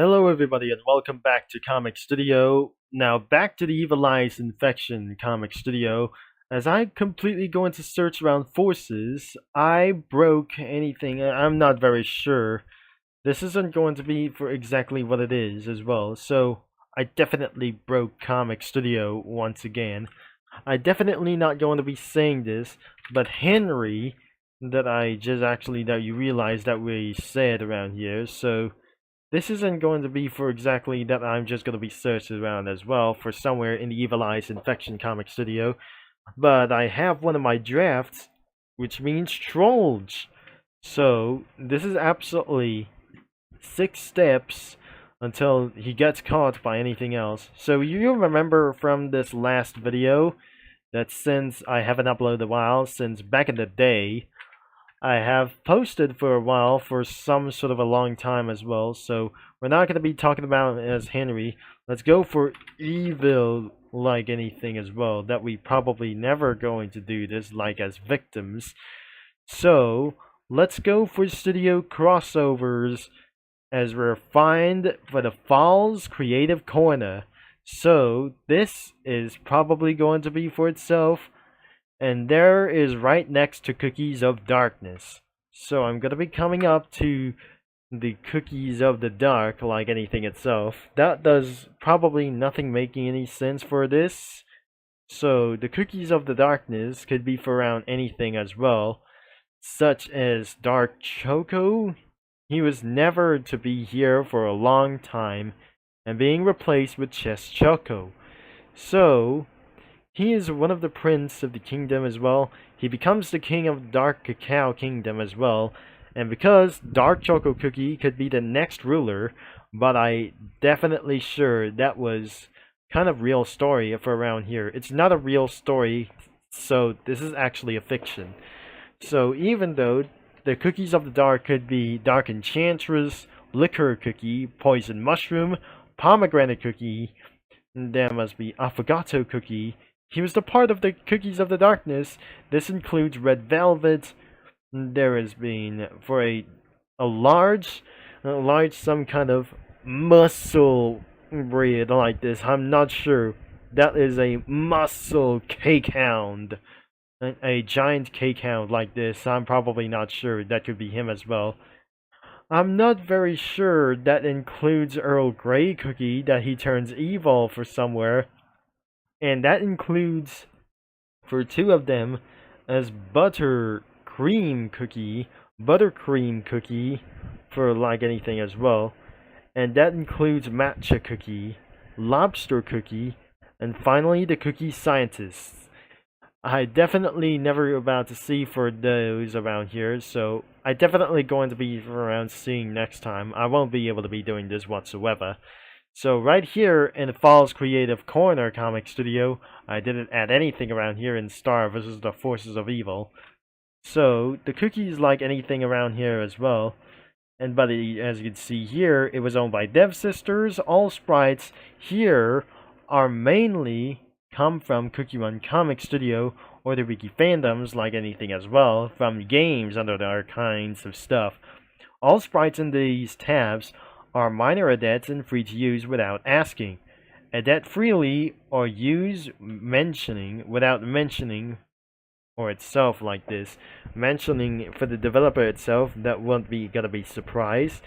Hello, everybody, and welcome back to Comic Studio. Now, back to the Evil Eyes Infection Comic Studio. As I completely go into search around forces, I broke anything. I'm not very sure. This isn't going to be for exactly what it is as well. So, I definitely broke Comic Studio once again. I definitely not going to be saying this, but Henry, that you realize that we said around here. So this isn't going to be for exactly that. I'm just going to be searching around as well for somewhere in the Evil Eyes Infection Comic Studio. But I have one of my drafts, which means trolls. So this is absolutely 6 steps until he gets caught by anything else. So you remember from this last video that since I haven't uploaded a while, since back in the day, I have posted for a while, for some sort of a long time as well, so we're not going to be talking about it as Henry. Let's go for evil like anything as well, that we probably never going to do this like as victims. So, let's go for studio crossovers as we're refined for the Falls Creative Corner. So, this is probably going to be for itself. And there is right next to Cookies of Darkness. So I'm going to be coming up to the Cookies of the Dark like anything itself. That does probably nothing making any sense for this. So the Cookies of the Darkness could be for around anything as well, such as Dark Choco. He was never to be here for a long time and being replaced with Chess Choco. So he is one of the prince of the kingdom as well. He becomes the king of Dark Cacao Kingdom as well. And because Dark Choco Cookie could be the next ruler, but I definitely sure that was kind of real story for around here. It's not a real story, so this is actually a fiction. So even though the Cookies of the Dark could be Dark Enchantress, Liquor Cookie, Poison Mushroom, Pomegranate Cookie, there must be Affogato Cookie. He was the part of the Cookies of the Darkness. This includes Red Velvet. There has been for a large some kind of muscle breed like this. I'm not sure. That is a muscle cake hound. A giant cake hound like this. I'm probably not sure. That could be him as well. I'm not very sure that includes Earl Grey Cookie, that he turns evil for somewhere. And that includes, for 2 of them, as buttercream cookie for like anything as well. And that includes matcha cookie, lobster cookie, and finally the cookie scientists. I definitely never about to see for those around here, so I definitely going to be around seeing next time. I won't be able to be doing this whatsoever. So right here in the Falls Creative Corner Comic Studio, I didn't add anything around here in Star versus the Forces of Evil. So the cookies like anything around here as well. And but as you can see here, it was owned by Dev Sisters. All sprites here are mainly come from Cookie Run Comic Studio or the Wiki fandoms like anything as well, from games under their kinds of stuff. All sprites in these tabs are minor adets and free to use without asking. Adet freely or use mentioning without mentioning or itself like this. Mentioning for the developer itself, that won't be gonna be surprised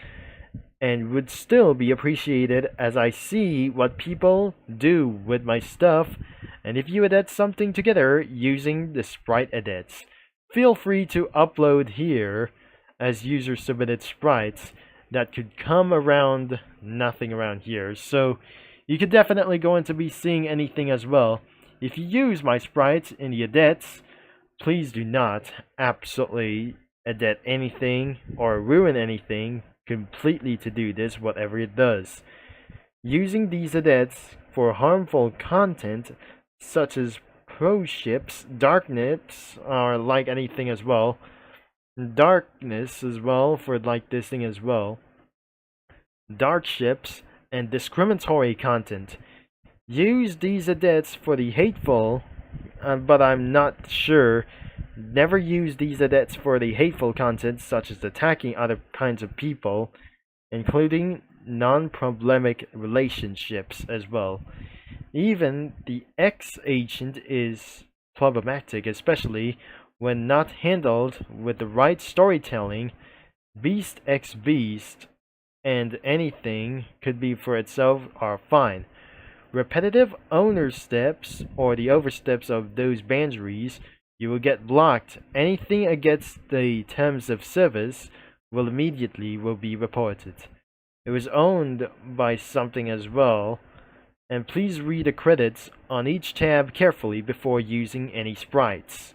and would still be appreciated as I see what people do with my stuff. And if you adet something together using the sprite adets, feel free to upload here as user submitted sprites that could come around nothing around here. So you could definitely going to be seeing anything as well. If you use my sprites in the adets, please do not absolutely adet anything or ruin anything completely to do this, whatever it does. Using these adets for harmful content such as pro ships, darkness, or like anything as well, darkness as well for like this thing as well, dark ships, and discriminatory content. Use these adets for the hateful, but I'm not sure. Never use these adets for the hateful content such as attacking other kinds of people, including non-problematic relationships as well. Even the X agent is problematic, especially when not handled with the right storytelling. Beast X Beast and anything could be for itself are fine. Repetitive owner steps or the oversteps of those boundaries, you will get blocked. Anything against the terms of service will be reported. It was owned by something as well, and please read the credits on each tab carefully before using any sprites.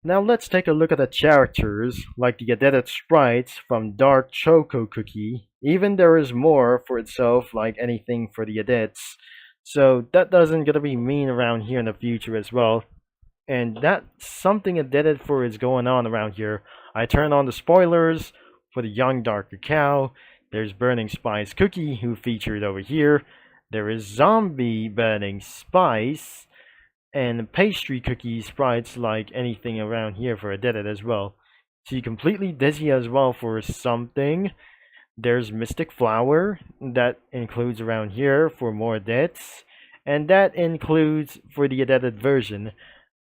Now let's take a look at the characters, like the edited sprites from Dark Choco Cookie. Even there is more for itself, like anything for the edits. So that doesn't gonna be mean around here in the future as well. And that something edited for is going on around here. I turned on the spoilers for the Young Dark Cacao. There's Burning Spice Cookie, who featured over here. There is Zombie Burning Spice, and Pastry Cookie sprites like anything around here for edited as well. See, completely dizzy as well for something. There's Mystic Flower, that includes around here for more edits. And that includes for the edited version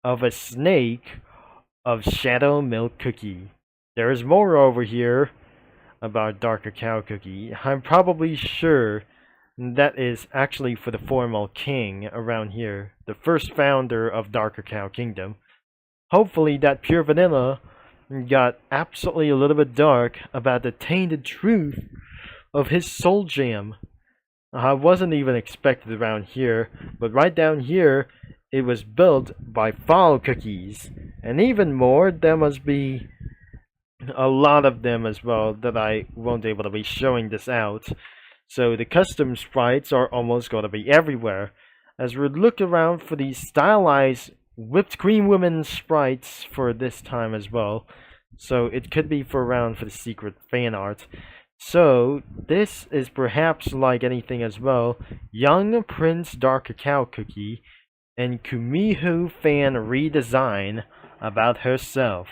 of a snake of Shadow Milk Cookie. There's more over here about Dark Cacao Cookie. I'm probably sure that is actually for the formal king around here, the first founder of Dark Cacao Kingdom. Hopefully that pure vanilla got absolutely a little bit dark about the tainted truth of his soul jam. I wasn't even expected around here, but right down here, it was built by Fall Cookies. And even more, there must be a lot of them as well that I won't be able to be showing this out. So the custom sprites are almost going to be everywhere. As we look around for these stylized whipped cream women sprites for this time as well. So it could be for around for the secret fan art. So this is perhaps like anything as well. Young Prince Dark Cacao Cookie and Kumiho fan redesign about herself.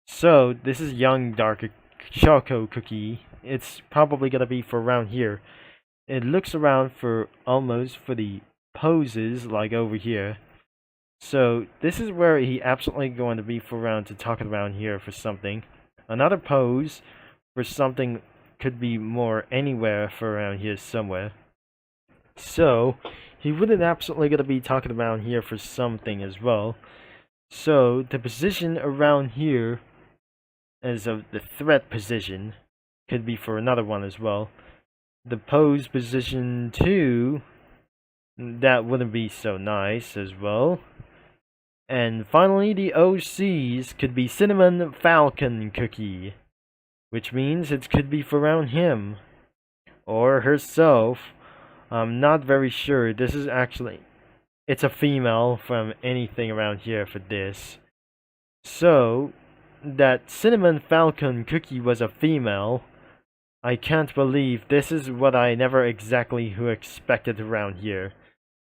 So this is Young Dark Choco Cookie. It's probably gonna be for around here. It looks around for almost for the poses like over here. So this is where he absolutely going to be for around to talk around here for something. Another pose for something could be more anywhere for around here somewhere. So he wouldn't absolutely gonna be talking around here for something as well. So the position around here as of the threat position could be for another one as well. The pose position 2, that wouldn't be so nice as well. And finally, the OCs could be Cinnamon Falcon Cookie, which means it could be for around him or herself. I'm not very sure. This is actually, it's a female from anything around here for this. So that Cinnamon Falcon Cookie was a female. I can't believe this is what I never exactly who expected around here.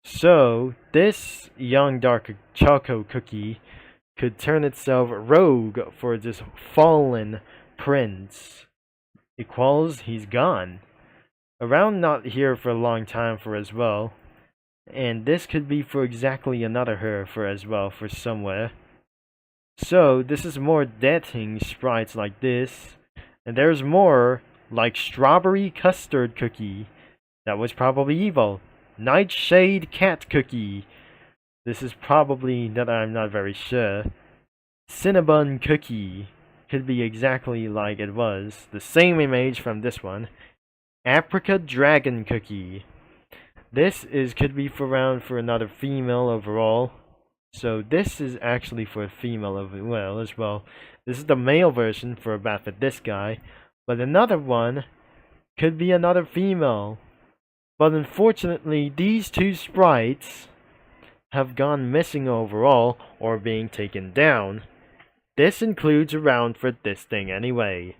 So this Young Dark Choco Cookie could turn itself rogue for this fallen prince. Equals he's gone. Around not here for a long time for as well. And this could be for exactly another her for as well for somewhere. So this is more dating sprites like this. And there's more like Strawberry Custard Cookie. That was probably evil. Nightshade Cat Cookie. This is probably that I'm not very sure. Cinnabon Cookie. Could be exactly like it was. The same image from this one. Apricot Dragon Cookie. This is could be for around for another female overall. So this is actually for a female as well. This is the male version for about for this guy. But another one could be another female. But unfortunately, these two sprites have gone missing overall or being taken down. This includes around for this thing anyway.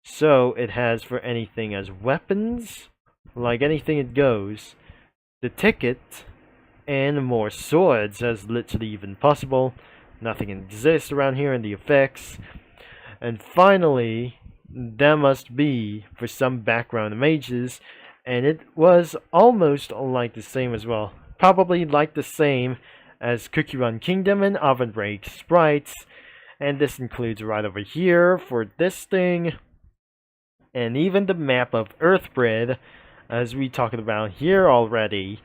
So it has for anything as weapons, like anything it goes, the ticket, and more swords as literally even possible. Nothing exists around here in the effects. And finally, there must be for some background images and it was almost like the same as well. Probably like the same as Cookie Run Kingdom and Oven Break sprites, and this includes right over here for this thing, and even the map of Earthbread, as we talked about here already.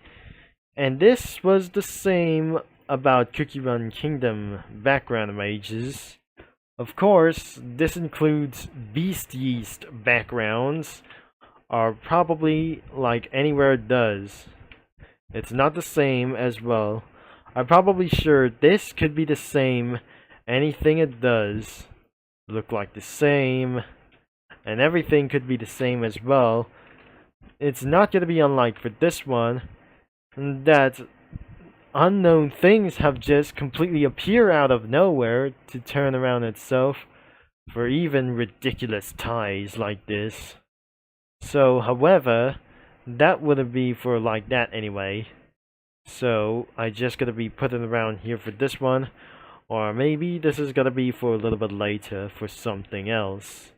And this was the same about Cookie Run Kingdom background images. Of course, this includes Beast Yeast backgrounds, are probably like anywhere it does. It's not the same as well. I'm probably sure this could be the same. Anything it does look like the same, and everything could be the same as well. It's not going to be unlike for this one, that unknown things have just completely appeared out of nowhere to turn around itself for even ridiculous ties like this. So, however, that wouldn't be for like that anyway. So, I just gotta be putting around here for this one, or maybe this is gonna be for a little bit later for something else.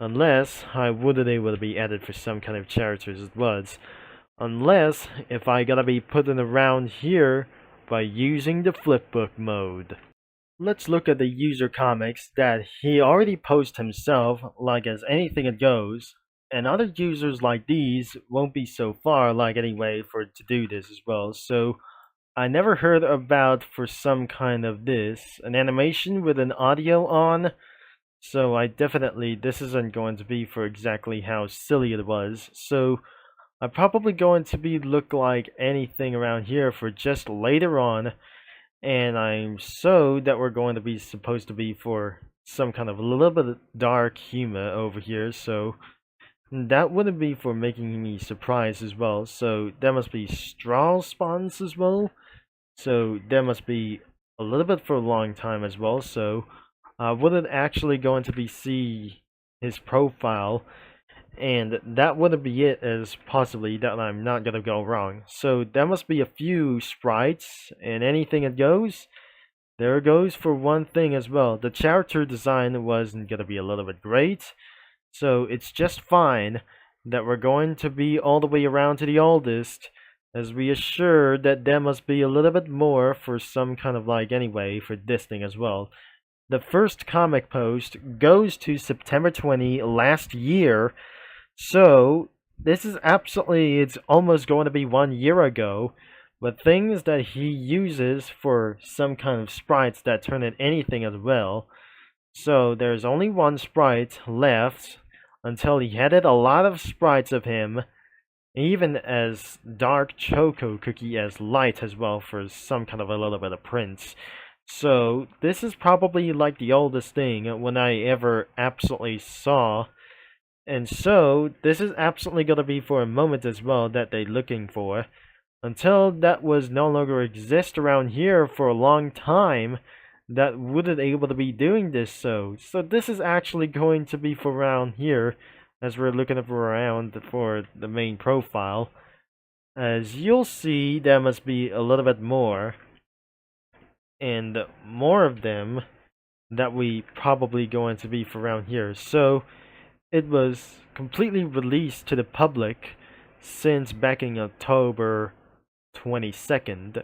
Unless I wouldn't able to be added for some kind of characters it was. Unless if I gotta be putting around here by using the flipbook mode. Let's look at the user comics that he already posted himself, like as anything it goes, and other users like these won't be so far like anyway for it to do this as well. So I never heard about for some kind of this, an animation with an audio on. So I definitely, this isn't going to be for exactly how silly it was. So I'm probably going to be look like anything around here for just later on. And I'm so that we're going to be supposed to be for some kind of a little bit of dark humor over here. So that wouldn't be for making me surprised as well. So there must be straw spawns as well. So there must be a little bit for a long time as well. So I wouldn't actually going to be see his profile, and that wouldn't be it as possibly that I'm not gonna go wrong. So there must be a few sprites, and anything it goes. There goes for one thing as well. The character design wasn't gonna be a little bit great, so it's just fine that we're going to be all the way around to the oldest, as we assure that there must be a little bit more for some kind of like anyway for this thing as well. The first comic post goes to September 20 last year, so this is absolutely, it's almost going to be 1 year ago, but things that he uses for some kind of sprites that turn into anything as well. So there's only one sprite left until he added a lot of sprites of him, even as dark choco cookie as light as well for some kind of a little bit of prints. So this is probably like the oldest thing when I ever absolutely saw. And so this is absolutely going to be for a moment as well that they're looking for. Until that was no longer exist around here for a long time, that wouldn't able to be doing this. So this is actually going to be for around here, as we're looking around for the main profile. As you'll see, there must be a little bit more, and more of them that we probably going to be for around here. So it was completely released to the public since back in October 22nd,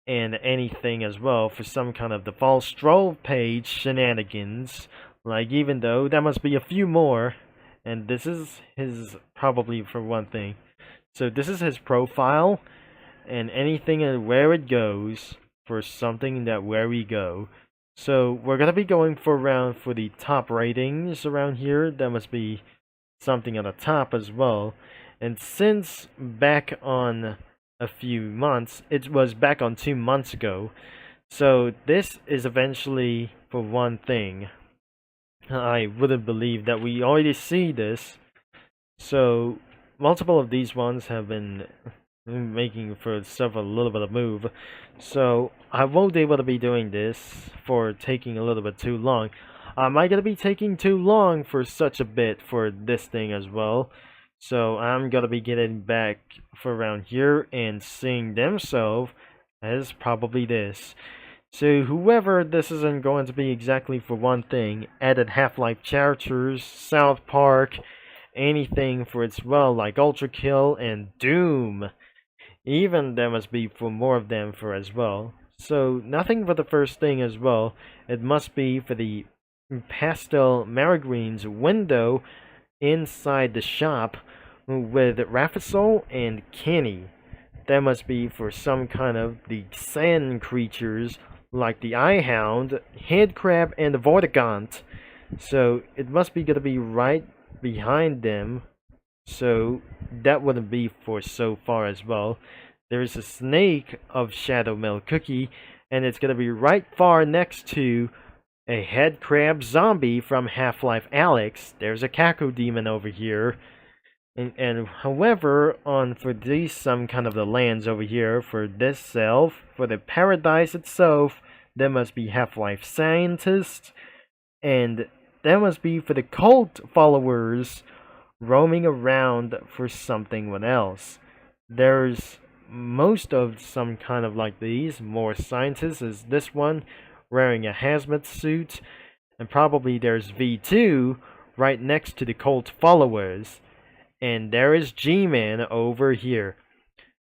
and anything as well for some kind of the fall stroll page shenanigans. Like, even though there must be a few more, and this is his probably for one thing. So this is his profile, and anything and where it goes for something that where we go. So we're gonna be going for around for the top ratings around here. There must be something on the top as well. And since back on a few months, it was back on 2 months ago. So this is eventually for one thing. I wouldn't believe that we already see this. So multiple of these ones have been making for several little bit of move. So I won't be able to be doing this for taking a little bit too long. Am I gonna be taking too long for such a bit for this thing as well? So I'm gonna be getting back for around here and seeing themselves as probably this. So whoever this isn't going to be exactly for one thing, added Half-Life characters, South Park, anything for as well, like Ultra Kill and Doom. Even there must be for more of them for as well. So nothing for the first thing as well. It must be for the pastel Marigreens window inside the shop with Rafisol and Kenny. That must be for some kind of the sand creatures like the Eye Hound, Head Crab, and the Vortigaunt. So it must be gonna be right behind them. So that wouldn't be for so far as well. There's a snake of Shadow Milk Cookie, and it's gonna be right far next to a head crab zombie from Half-Life Alyx. There's a Caco demon over here. And however, on for these some kind of the lands over here, for this self, for the paradise itself, there must be Half-Life Scientist, and that must be for the cult followers roaming around for something else. There's most of some kind of like these, more scientists is this one, wearing a hazmat suit, and probably there's V2 right next to the cult followers. And there is G-Man over here.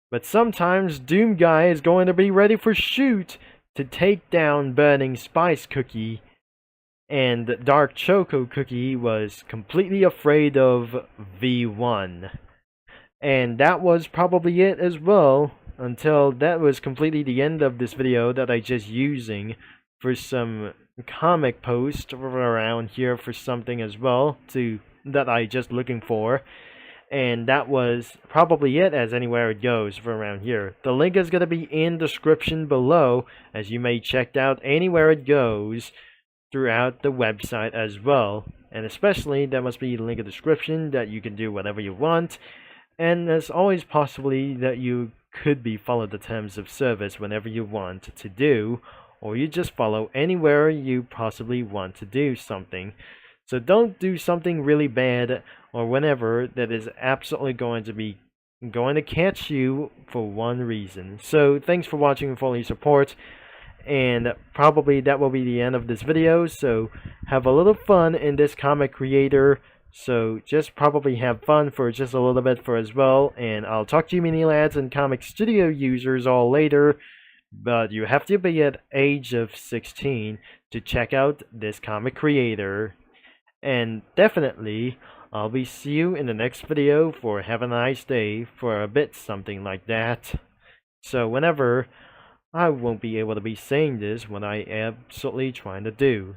But sometimes Doom Guy is going to be ready for shoot to take down Burning Spice Cookie. And Dark Choco Cookie was completely afraid of V1. And that was probably it as well, until that was completely the end of this video that I just using for some comic post around here for something as well that I just looking for. And that was probably it as anywhere it goes for around here. The link is going to be in description below, as you may check out anywhere it goes throughout the website as well. And especially, there must be a link in the description that you can do whatever you want. And there's always possibly that you could be follow the terms of service whenever you want to do, or you just follow anywhere you possibly want to do something. So don't do something really bad or whenever that is absolutely going to catch you for one reason. So thanks for watching and for all your support. And probably that will be the end of this video. So have a little fun in this comic creator. So just probably have fun for just a little bit for as well. And I'll talk to you mini lads and comic studio users all later. But you have to be at age of 16 to check out this comic creator. And definitely, I'll be see you in the next video for have a nice day for a bit something like that. So whenever I won't be able to be saying this when I absolutely trying to do.